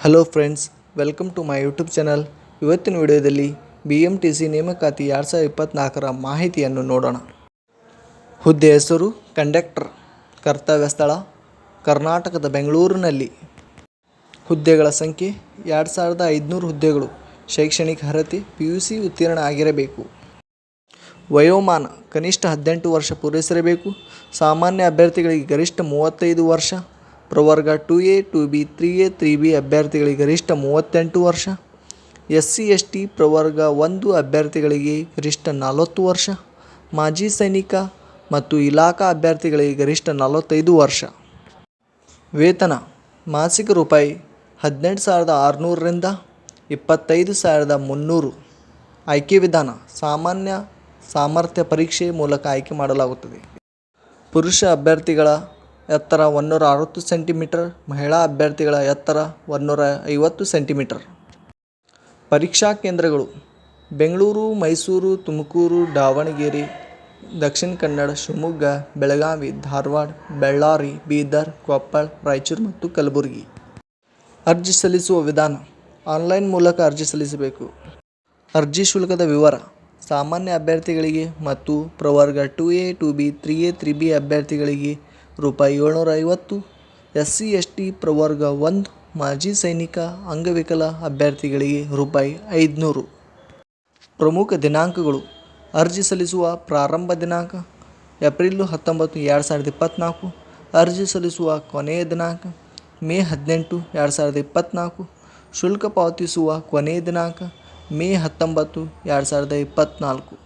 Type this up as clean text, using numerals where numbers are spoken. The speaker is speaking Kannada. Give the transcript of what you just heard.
Hello friends, welcome to my YouTube channel. ಇವತ್ತಿನ ವಿಡಿಯೋದಲ್ಲಿ BMTC ನೇಮಕಾತಿ 2024ರ ಮಾಹಿತಿಯನ್ನು ನೋಡೋಣ. ಹುದ್ದೆ ಹೆಸರು ಕಂಡಕ್ಟರ್. ಕರ್ತವ್ಯ ಸ್ಥಳ ಕರ್ನಾಟಕದ ಬೆಂಗಳೂರಿನಲ್ಲಿ. ಹುದ್ದೆಗಳ ಸಂಖ್ಯೆ 2500 ಹುದ್ದೆಗಳು. ಶೈಕ್ಷಣಿಕ ಅರ್ಹತೆ PUC ಉತ್ತೀರ್ಣ ಆಗಿರಬೇಕು. ವಯೋಮಾನ ಕನಿಷ್ಠ 18 ವರ್ಷ ಪೂರೈಸಿರಬೇಕು. ಸಾಮಾನ್ಯ ಅಭ್ಯರ್ಥಿಗಳಿಗೆ ಗರಿಷ್ಠ 35 ವರ್ಷ. ಪ್ರವರ್ಗ 2A 2B 3A 3B ಅಭ್ಯರ್ಥಿಗಳಿಗೆ ಗರಿಷ್ಠ 38 ವರ್ಷ. SC ST ಪ್ರವರ್ಗ 1 ಅಭ್ಯರ್ಥಿಗಳಿಗೆ ಗರಿಷ್ಠ 40 ವರ್ಷ. ಮಾಜಿ ಸೈನಿಕ ಮತ್ತು ಇಲಾಖಾ ಅಭ್ಯರ್ಥಿಗಳಿಗೆ ಗರಿಷ್ಠ 45 ವರ್ಷ. ವೇತನ ಮಾಸಿಕ ರೂಪಾಯಿ 18,600ರಿಂದ 25,300. ಆಯ್ಕೆ ವಿಧಾನ ಸಾಮಾನ್ಯ ಸಾಮರ್ಥ್ಯ ಪರೀಕ್ಷೆ ಮೂಲಕ ಆಯ್ಕೆ ಮಾಡಲಾಗುತ್ತದೆ. ಪುರುಷ ಅಭ್ಯರ್ಥಿಗಳ ಎತ್ತರ 160 ಸೆಂಟಿಮೀಟರ್, ಮಹಿಳಾ ಅಭ್ಯರ್ಥಿಗಳ ಎತ್ತರ 150 ಸೆಂಟಿಮೀಟರ್. ಪರೀಕ್ಷಾ ಕೇಂದ್ರಗಳು ಬೆಂಗಳೂರು, ಮೈಸೂರು, ತುಮಕೂರು, ದಾವಣಗೆರೆ, ದಕ್ಷಿಣ ಕನ್ನಡ, ಶಿವಮೊಗ್ಗ, ಬೆಳಗಾವಿ, ಧಾರವಾಡ, ಬಳ್ಳಾರಿ, ಬೀದರ್, ಕೊಪ್ಪಳ, ರಾಯಚೂರು ಮತ್ತು ಕಲಬುರಗಿ. ಅರ್ಜಿ ಸಲ್ಲಿಸುವ ವಿಧಾನ ಆನ್ಲೈನ್ ಮೂಲಕ ಅರ್ಜಿ ಸಲ್ಲಿಸಬೇಕು. ಅರ್ಜಿ ಶುಲ್ಕದ ವಿವರ ಸಾಮಾನ್ಯ ಅಭ್ಯರ್ಥಿಗಳಿಗೆ ಮತ್ತು ಪ್ರವರ್ಗ 2A 2B 3A 3B ಅಭ್ಯರ್ಥಿಗಳಿಗೆ ರೂಪಾಯಿ 750. SC ST ಪ್ರವರ್ಗ 1 ಮಾಜಿ ಸೈನಿಕ ಅಂಗವಿಕಲ ಅಭ್ಯರ್ಥಿಗಳಿಗೆ ರೂಪಾಯಿ 500. ಪ್ರಮುಖ ದಿನಾಂಕಗಳು ಅರ್ಜಿ ಸಲ್ಲಿಸುವ ಪ್ರಾರಂಭ ದಿನಾಂಕ ಏಪ್ರಿಲ್ 19, 2024. ಅರ್ಜಿ ಸಲ್ಲಿಸುವ ಕೊನೆಯ ದಿನಾಂಕ ಮೇ 18, 2024. ಶುಲ್ಕ ಪಾವತಿಸುವ ಕೊನೆಯ ದಿನಾಂಕ ಮೇ 19, 2024.